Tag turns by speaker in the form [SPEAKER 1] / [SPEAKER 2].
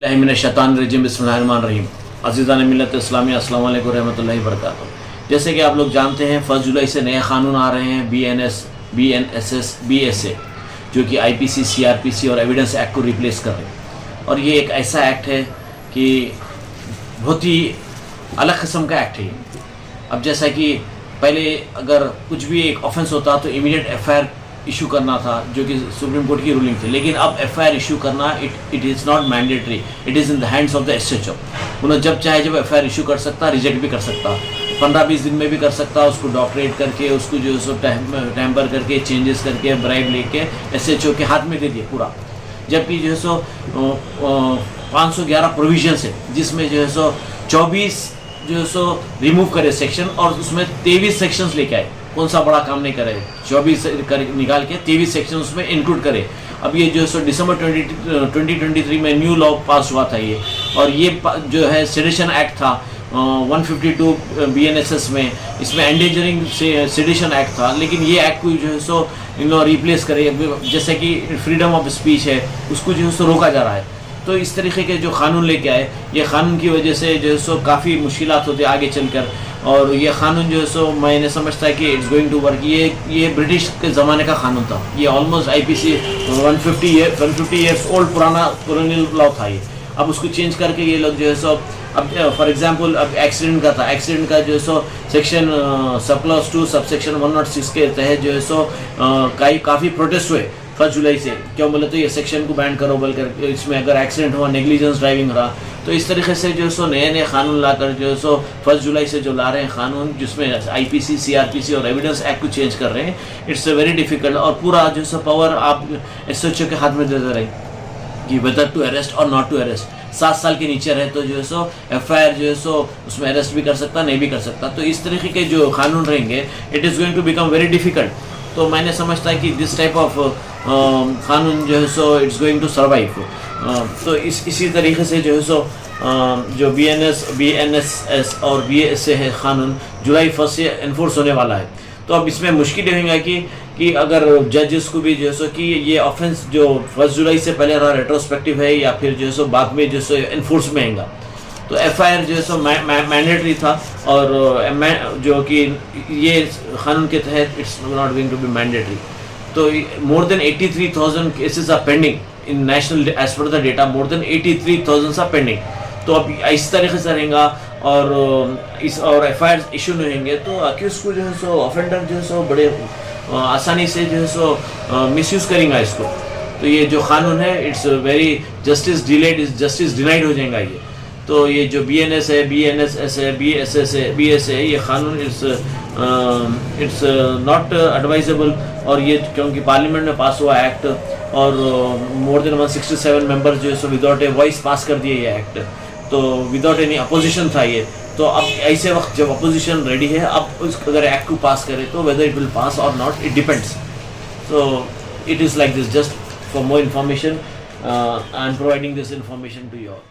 [SPEAKER 1] बिस्मिल्लाहिर्रहमानिर्रहीम बिस्मिल्लाहिर्रहमानिर्रहीम। अज़ीज़ान मिल्लत इस्लामी अस्सलामु अलैकुम रहमतुल्लाहि व बरकातुहू। जैसे कि आप लोग जानते हैं 1 जुलाई से नए कानून आ रहे हैं BNS, BNSS, BSA, जो कि IPC, CRPC और एविडेंस एक्ट को रिप्लेस कर रहे हैं। और ये एक ऐसा एक्ट है कि बहुत ही अलग किस्म का एक्ट है। अब जैसा कि पहले अगर कुछ भी एक ऑफेंस होता तो इमीडिएट FIR इशू करना था, जो कि सुप्रीम कोर्ट की रूलिंग थी, लेकिन अब FIR इशू करना it is not mandatory, it is in the hands of the SHO। उन्हें जब चाहे जब FIR इशू कर सकता, रिजेक्ट भी कर सकता, 15-20 दिन में भी कर सकता, उसको डॉक्टरेट करके, उसको जो सो टैम्पर करके, चेंजेस करके, ब्राइब लेके SHO के हाथ में दे दिए पूरा। जबकि जो है सो 511 प्रोविजन है, जिसमें जो है सो 24 जो है सो रिमूव करे सेक्शन, और उसमें 23 सेक्शंस लेके आए। कौन सा बड़ा काम नहीं करे, 24 निकाल के 23 सेक्शन उसमें इंक्लूड करे। अब ये जो है सो दिसंबर 2023 में न्यू लॉ पास हुआ था ये, और ये जो है सेडिशन एक्ट था 152 BNSS में, इसमें एंडेंजरिंग सेडिशन एक्ट था, लेकिन ये एक्ट को जो है सो रिप्लेस करे। जैसे कि फ्रीडम ऑफ स्पीच है, उसको जो है सो रोका जा रहा है। तो इस तरीके के जो कानून लेके आए, ये कानून की वजह से जो है सो काफ़ी मुश्किलात होती है आगे चलकर। और ये कानून जो है सो मैंने समझता है कि इट्स गोइंग टू वर्क। ये ब्रिटिश के ज़माने का कानून था, ये ऑलमोस्ट IPC 150 ईयर्स ओल्ड पुराना कॉलोनियल लॉ था ये। अब उसको चेंज करके ये लोग जो है सो, अब फॉर एग्जांपल अब एक्सीडेंट का था, एक्सीडेंट का जो है so section sub clause 2 subsection 106 के तहत जो है सो काफ़ी प्रोटेस्ट हुए 1 जुलाई से। क्यों बोले तो ये सेक्शन को बैन करो बोलकर, इसमें अगर एक्सीडेंट हुआ, नेग्लिजेंस ड्राइविंग रहा, तो इस तरीके से जो है सो नए कानून लाकर जो है सो 1 जुलाई से जो ला रहे हैं कानून, जिसमें IPC, CRPC और एविडेंस एक्ट को चेंज कर रहे हैं, इट्स वेरी डिफिकल्ट। और पूरा जो है सो पावर आप SHO के हाथ में देते रहे कि वेदर टू अरेस्ट और नॉट टू अरेस्ट। 7 साल के नीचे रहे तो जो है सो FIR जो है सो उसमें अरेस्ट भी कर सकता, नहीं भी कर सकता। तो इस तरीके के जो कानून रहेंगे, it is going to become very difficult. तो मैंने समझता है कि दिस टाइप ऑफ कानून जो है so it's going to survive. तो इसी तरीके से जो है सो जो BNSS और BSA है कानून, जुलाई 1 से इन्फोर्स होने वाला है। तो अब इसमें मुश्किल ये होगा कि अगर जजेस को भी जो है सो कि ये ऑफेंस जो 1 जुलाई से पहले रहा रेट्रोस्पेक्टिव है, या फिर जो है सो बाद में जो है सो इन्फोर्स में आएगा। तो FIR जो है सो मैंडेटरी था, और जो कि ये कानून के तहत it's not going to be mandatory. तो more than 83,000 cases are pending in national, as per the data more than 83,000 are pending. तो अब इस तरीके से रहेगा, और FIR इशू नहीं होंगे, तो अक्यूज को जो है सो ऑफेंडर जो है सो बड़े आसानी से जो है सो मिसयूज़ करेंगे इसको। तो ये जो कानून है, it's very justice delayed is justice denied हो जाएगा ये। तो ये जो BNS है, BNSS है, BSS है, BSA है, ये कानून इट्स नॉट एडवाइजेबल। और ये क्योंकि पार्लियामेंट में पास हुआ एक्ट, और मोर देन 167 मेंबर्स जो है सो विदाउट ए वॉइस पास कर दिए ये एक्ट, तो विदाउट एनी अपोजिशन था ये। तो अब ऐसे वक्त जब अपोजिशन रेडी है, अब अगर एक्ट को पास करे तो वेदर इट विल पास और not, it depends. So it is like this. Just for more information, I am providing this information to you all.